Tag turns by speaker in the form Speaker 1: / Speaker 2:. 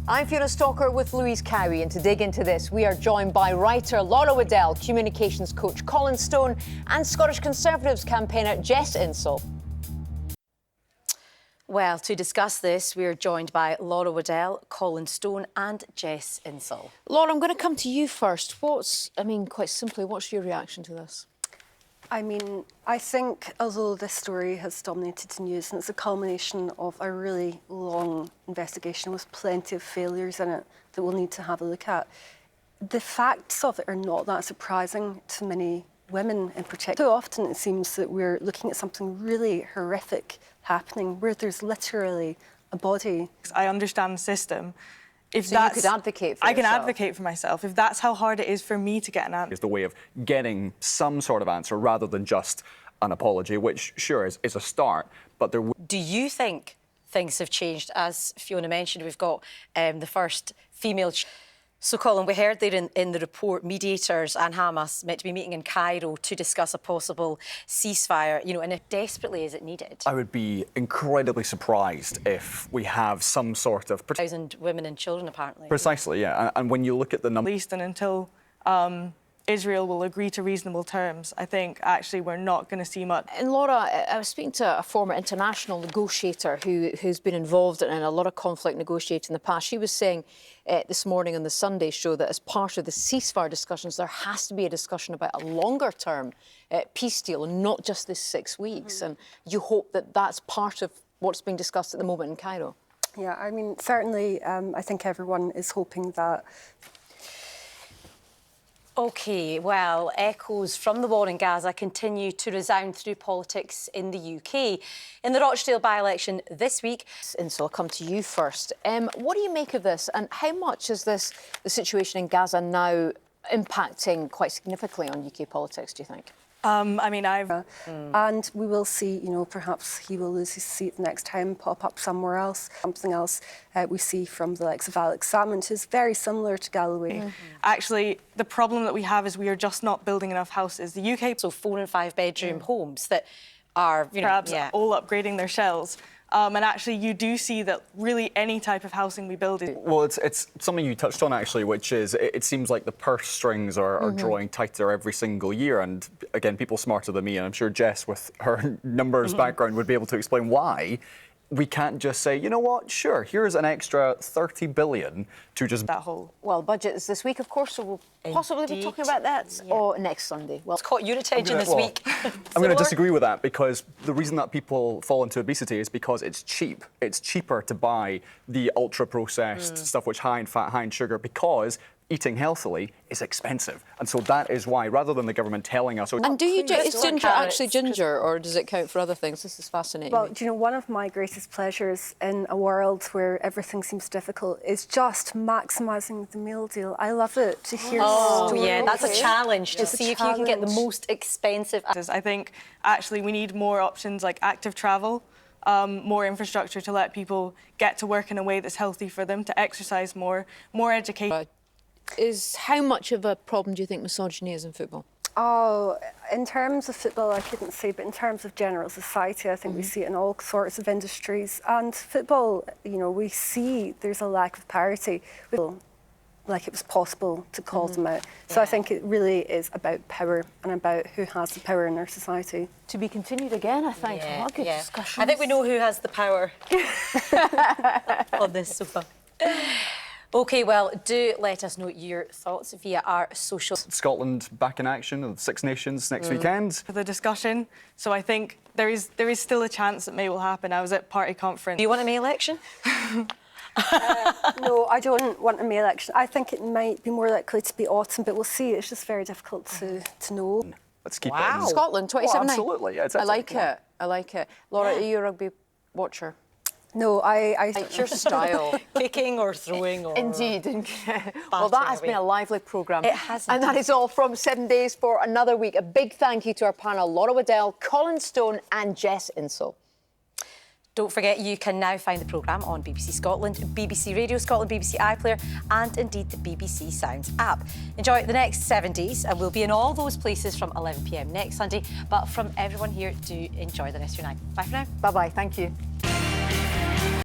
Speaker 1: I'm Fiona Stalker with Louise Cowie, and to dig into this, we are joined by writer Laura Waddell, communications coach Colin Stone, and Scottish Conservatives campaigner Jess Insall.
Speaker 2: Well, to discuss this, we are joined by Laura Waddell, Colin Stone and Jess Insall.
Speaker 1: Laura, I'm going to come to you first. Quite simply, what's your reaction to this?
Speaker 3: I think although this story has dominated the news and it's a culmination of a really long investigation with plenty of failures in it that we'll need to have a look at, the facts of it are not that surprising to many women in particular. So often it seems that we're looking at something really horrific happening where there's literally a body.
Speaker 4: I understand the system. If
Speaker 1: so you could advocate for
Speaker 4: I
Speaker 1: yourself.
Speaker 4: can advocate for myself. If that's how hard it is for me to get an answer.
Speaker 5: Is the way of getting some sort of answer rather than just an apology, which, sure, is a start, but there...
Speaker 2: Do you think things have changed? As Fiona mentioned, we've got the first female... So, Colin, we heard there in the report, mediators and Hamas meant to be meeting in Cairo to discuss a possible ceasefire, and if desperately is it needed?
Speaker 5: I would be incredibly surprised if we have some sort of...
Speaker 2: 1,000 women and children, apparently.
Speaker 5: Precisely, yeah. And when you look at the number...
Speaker 4: At least and until Israel will agree to reasonable terms, I think actually we're not going to see much.
Speaker 1: And Laura, I was speaking to a former international negotiator who's been involved in a lot of conflict negotiating in the past. She was saying this morning on the Sunday show that as part of the ceasefire discussions, there has to be a discussion about a longer-term peace deal and not just this 6 weeks. And you hope that that's part of what's being discussed at the moment in Cairo.
Speaker 3: Yeah, certainly I think everyone is hoping that.
Speaker 2: OK, well, echoes from the war in Gaza continue to resound through politics in the UK. In the Rochdale by-election this week...
Speaker 1: Insall, I'll come to you first. What do you make of this, and how much is the situation in Gaza now impacting quite significantly on UK politics, do you think?
Speaker 3: And we will see, perhaps he will lose his seat the next time, pop up somewhere else. Something else we see from the likes of Alex Salmond, who's very similar to Galloway.
Speaker 4: Mm-hmm. Actually, the problem that we have is we are just not building enough houses. The UK...
Speaker 2: So 4- and 5-bedroom homes that are,
Speaker 4: perhaps all upgrading their shells. And actually, you do see that really any type of housing we build is...
Speaker 5: Well, it's something you touched on, actually, which is it seems like the purse strings are drawing tighter every single year. And, again, people smarter than me, and I'm sure Jess, with her numbers background, would be able to explain why we can't just say, you know what, sure, here's an extra 30 billion to just...
Speaker 4: That whole...
Speaker 1: Well, budget is this week, of course, so we'll possibly be talking about that or next Sunday.
Speaker 2: Well, it's caught your attention this week.
Speaker 5: I'm going to disagree with that, because the reason that people fall into obesity is because it's cheap. It's cheaper to buy the ultra-processed stuff which high in fat, high in sugar, because eating healthily is expensive. And so that is why, rather than the government telling us...
Speaker 1: And is ginger actually ginger, or does it count for other things? This is fascinating.
Speaker 3: Well, do you know, one of my greatest pleasures in a world where everything seems difficult is just maximising the meal deal. I love it to hear stories.
Speaker 2: Oh, yeah, that's a challenge to see if you can get the most expensive...
Speaker 4: I think, actually, we need more options like active travel, more infrastructure to let people get to work in a way that's healthy for them, to exercise more education.
Speaker 1: How much of a problem do you think misogyny is in football?
Speaker 3: Oh, in terms of football, I couldn't say, but in terms of general society, I think we see it in all sorts of industries. And football, we see there's a lack of parity. Like it was possible to call them out. So I think it really is about power and about who has the power in our society.
Speaker 1: To be continued again, I think. A lot of good discussions.
Speaker 2: I think we know who has the power on this sofa. OK, well, do let us know your thoughts via our social...
Speaker 5: Scotland back in action, the Six Nations next weekend.
Speaker 4: For the discussion. So I think there is still a chance that May will happen. I was at party conference.
Speaker 2: Do you want a May election?
Speaker 3: No, I don't want a May election. I think it might be more likely to be autumn, but we'll see. It's just very difficult to know.
Speaker 5: Let's keep it in.
Speaker 1: Scotland, 27.
Speaker 5: Absolutely. Yeah,
Speaker 1: I like it. Laura, are you a rugby watcher?
Speaker 3: No, I
Speaker 1: like your style.
Speaker 2: Kicking or throwing or...
Speaker 1: Indeed. Well, that has been a lively programme.
Speaker 2: It has.
Speaker 1: And that is all from 7 Days for another week. A big thank you to our panel, Laura Waddell, Colin Stone and Jess Insall.
Speaker 2: Don't forget, you can now find the programme on BBC Scotland, BBC Radio Scotland, BBC iPlayer and indeed the BBC Sounds app. Enjoy the next 7 days and we'll be in all those places from 11 p.m. next Sunday. But from everyone here, do enjoy the rest of your night. Bye for now.
Speaker 1: Bye-bye. Thank you.